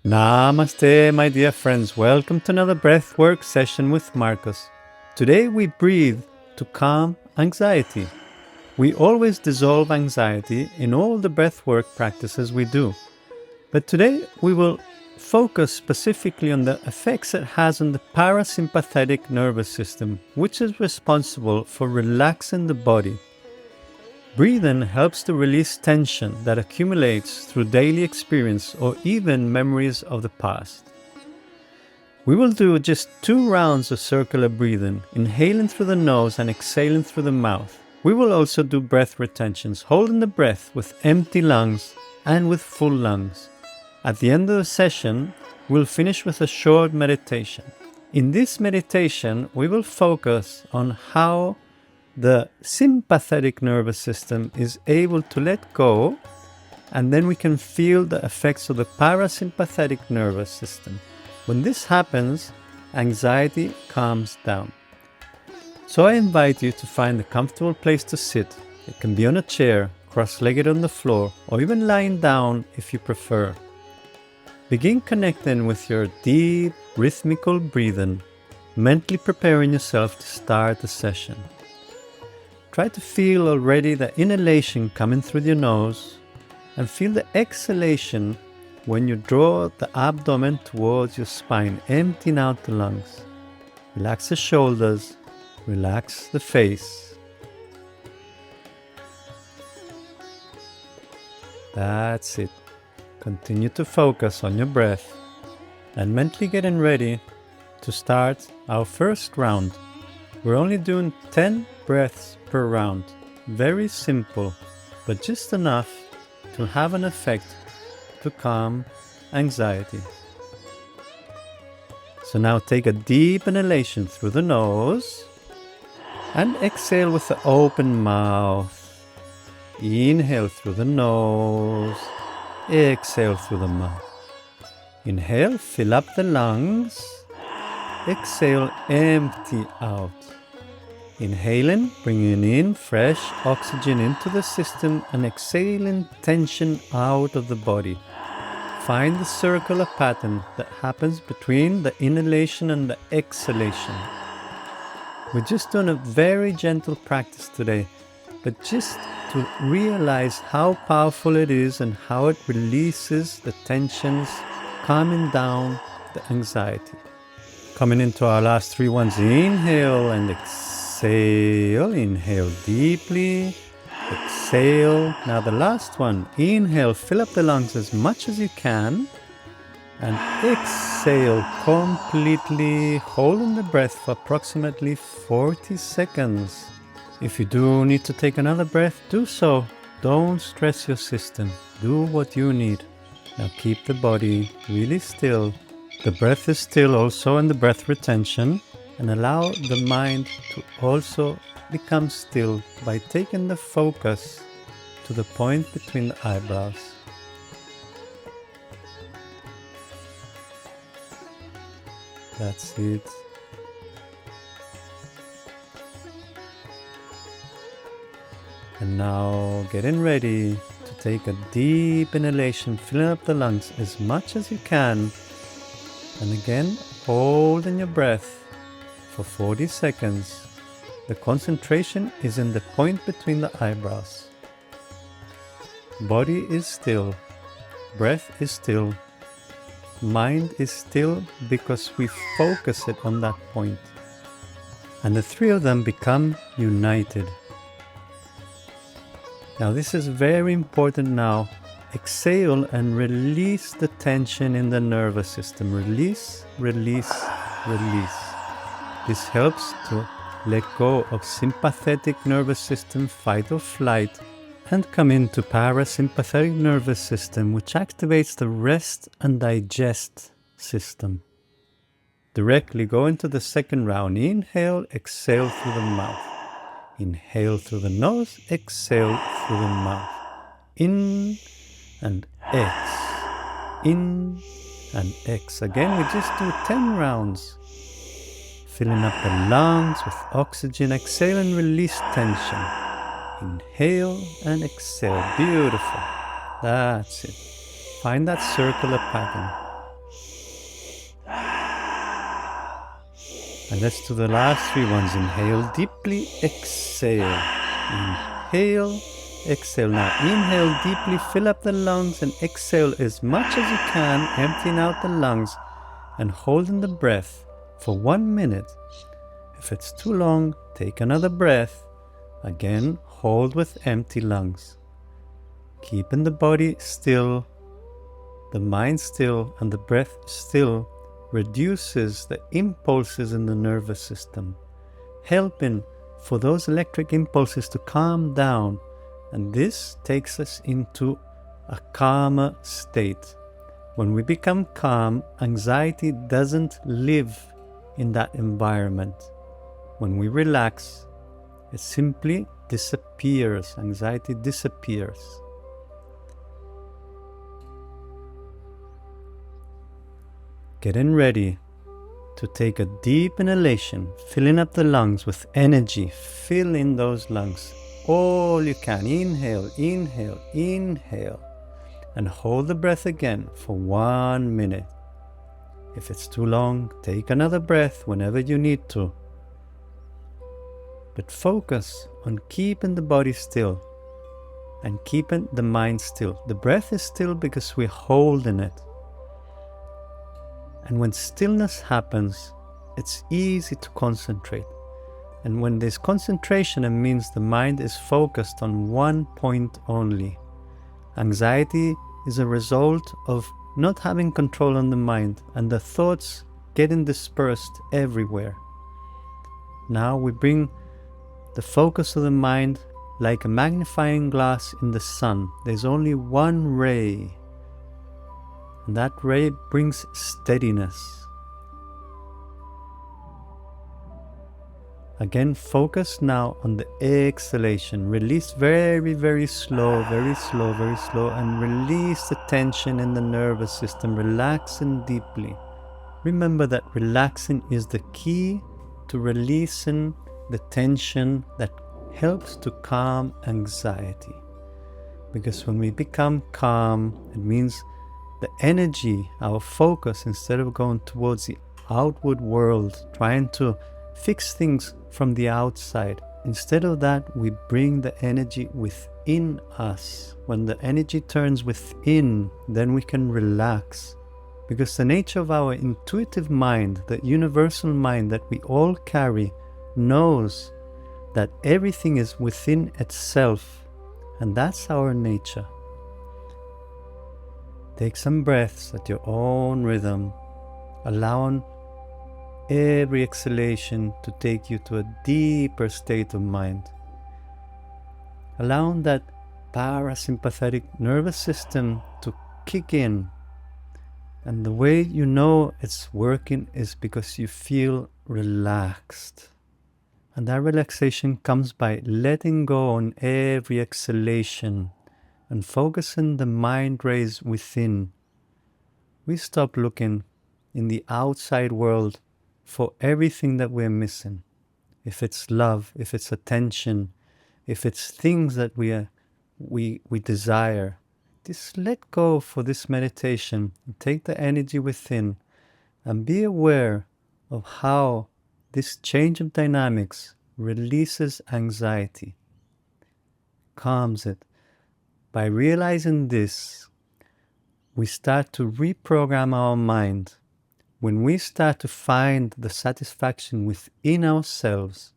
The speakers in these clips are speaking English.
Namaste, my dear friends. Welcome to another breathwork session with Marcus. Today we breathe to calm anxiety. We always dissolve anxiety in all the breathwork practices we do. But today we will focus specifically on the effects it has on the parasympathetic nervous system, which is responsible for relaxing the body. Breathing helps to release tension that accumulates through daily experience or even memories of the past. We will do just 2 rounds of circular breathing, inhaling through the nose and exhaling through the mouth. We will also do breath retentions, holding the breath with empty lungs and with full lungs. At the end of the session, we'll finish with a short meditation. In this meditation, we will focus on how the sympathetic nervous system is able to let go, and then we can feel the effects of the parasympathetic nervous system. When this happens, anxiety calms down. So I invite you to find a comfortable place to sit. It can be on a chair, cross-legged on the floor, or even lying down if you prefer. Begin connecting with your deep, rhythmical breathing, mentally preparing yourself to start the session. Try to feel already the inhalation coming through your nose and feel the exhalation when you draw the abdomen towards your spine, emptying out the lungs. Relax the shoulders, relax the face. That's it. Continue to focus on your breath and mentally getting ready to start our first round. We're only doing 10 breaths per round. Very simple, but just enough to have an effect to calm anxiety. So now take a deep inhalation through the nose and exhale with the open mouth. Inhale through the nose, exhale through the mouth. Inhale, fill up the lungs. Exhale, empty out. Inhaling, bringing in fresh oxygen into the system and exhaling tension out of the body. Find the circular pattern that happens between the inhalation and the exhalation. We're just doing a very gentle practice today, but just to realize how powerful it is and how it releases the tensions, calming down the anxiety. Coming into our last 3 ones, inhale and exhale. Inhale deeply, exhale. Now the last one, inhale, fill up the lungs as much as you can, and exhale completely, holding the breath for approximately 40 seconds. If you do need to take another breath, do so. Don't stress your system. Do what you need. Now keep the body really still. The breath is still also in the breath retention, and allow the mind to also become still by taking the focus to the point between the eyebrows. That's it. And now getting ready to take a deep inhalation, filling up the lungs as much as you can. And again, holding your breath for 40 seconds. The concentration is in the point between the eyebrows. Body is still. Breath is still. Mind is still because we focus it on that point. And the 3 of them become united. Now this is very important now. Exhale and release the tension in the nervous system. Release, release, release. This helps to let go of sympathetic nervous system, fight or flight, and come into parasympathetic nervous system, which activates the rest and digest system. Directly go into the second round. Inhale, exhale through the mouth. Inhale through the nose, exhale through the mouth. In and X. In and X. Again, we just do 10 rounds. Filling up the lungs with oxygen. Exhale and release tension. Inhale and exhale. Beautiful. That's it. Find that circular pattern. And let's do the last three ones. Inhale deeply, exhale. Inhale, exhale. Now inhale deeply, fill up the lungs, and exhale as much as you can, emptying out the lungs and holding the breath for 1 minute. If it's too long, take another breath. Again, hold with empty lungs. Keeping the body still, the mind still, and the breath still reduces the impulses in the nervous system, helping for those electric impulses to calm down, and this takes us into a calmer state. When we become calm, anxiety doesn't live in that environment. When we relax, it simply disappears. Anxiety disappears. Getting ready to take a deep inhalation, filling up the lungs with energy. Fill in those lungs all you can. Inhale, inhale, inhale. And hold the breath again for 1 minute. If it's too long, take another breath whenever you need to. But focus on keeping the body still and keeping the mind still. The breath is still because we're holding it. And when stillness happens, it's easy to concentrate. And when there's concentration, it means the mind is focused on one point only. Anxiety is a result of not having control on the mind and the thoughts getting dispersed everywhere. Now we bring the focus of the mind like a magnifying glass in the sun. There's only one ray, and that ray brings steadiness. Again, focus now on the exhalation. Release very, very slow, very slow, very slow, and release the tension in the nervous system, relaxing deeply. Remember that relaxing is the key to releasing the tension that helps to calm anxiety. Because when we become calm, it means the energy, our focus, instead of going towards the outward world, trying to fix things from the outside, instead of that, we bring the energy within us. When the energy turns within, then we can relax. Because the nature of our intuitive mind, the universal mind that we all carry, knows that everything is within itself, and that's our nature. Take some breaths at your own rhythm, allowing every exhalation to take you to a deeper state of mind. Allowing that parasympathetic nervous system to kick in. And the way you know it's working is because you feel relaxed. And that relaxation comes by letting go on every exhalation and focusing the mind rays within. We stop looking in the outside world for everything that we're missing. If it's love, if it's attention, if it's things that we desire, just let go for this meditation and take the energy within and be aware of how this change of dynamics releases anxiety, calms it. By realizing this, we start to reprogram our mind. When we start to find the satisfaction within ourselves,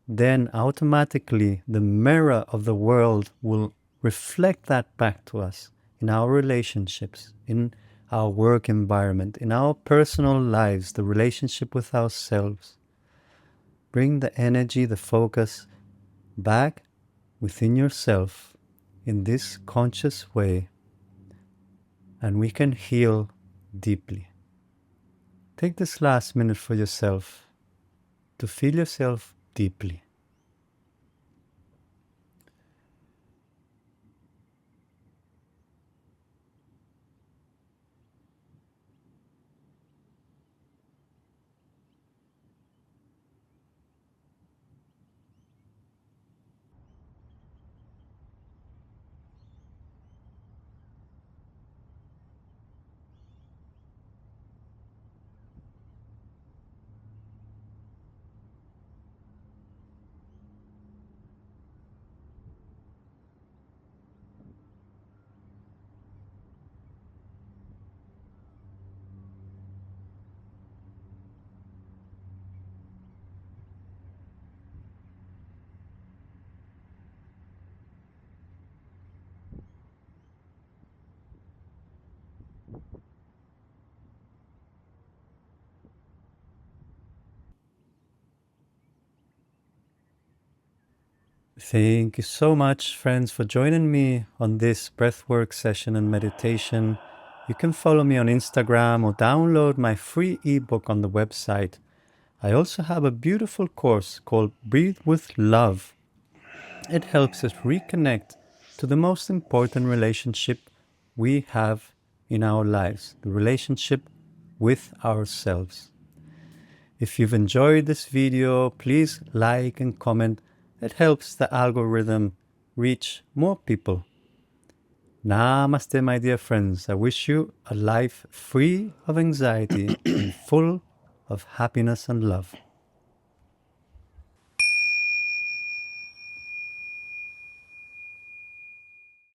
then automatically the mirror of the world will reflect that back to us in our relationships, in our work environment, in our personal lives, the relationship with ourselves. Bring the energy, the focus back within yourself in this conscious way, and we can heal deeply. Take this last minute for yourself to feel yourself deeply. Thank you so much, friends, for joining me on this breathwork session and meditation. You can follow me on Instagram or download my free ebook on the website. I also have a beautiful course called Breathe with Love. It helps us reconnect to the most important relationship we have in our lives, the relationship with ourselves. If you've enjoyed this video, please like and comment. It helps the algorithm reach more people. Namaste, my dear friends. I wish you a life free of anxiety and full of happiness and love.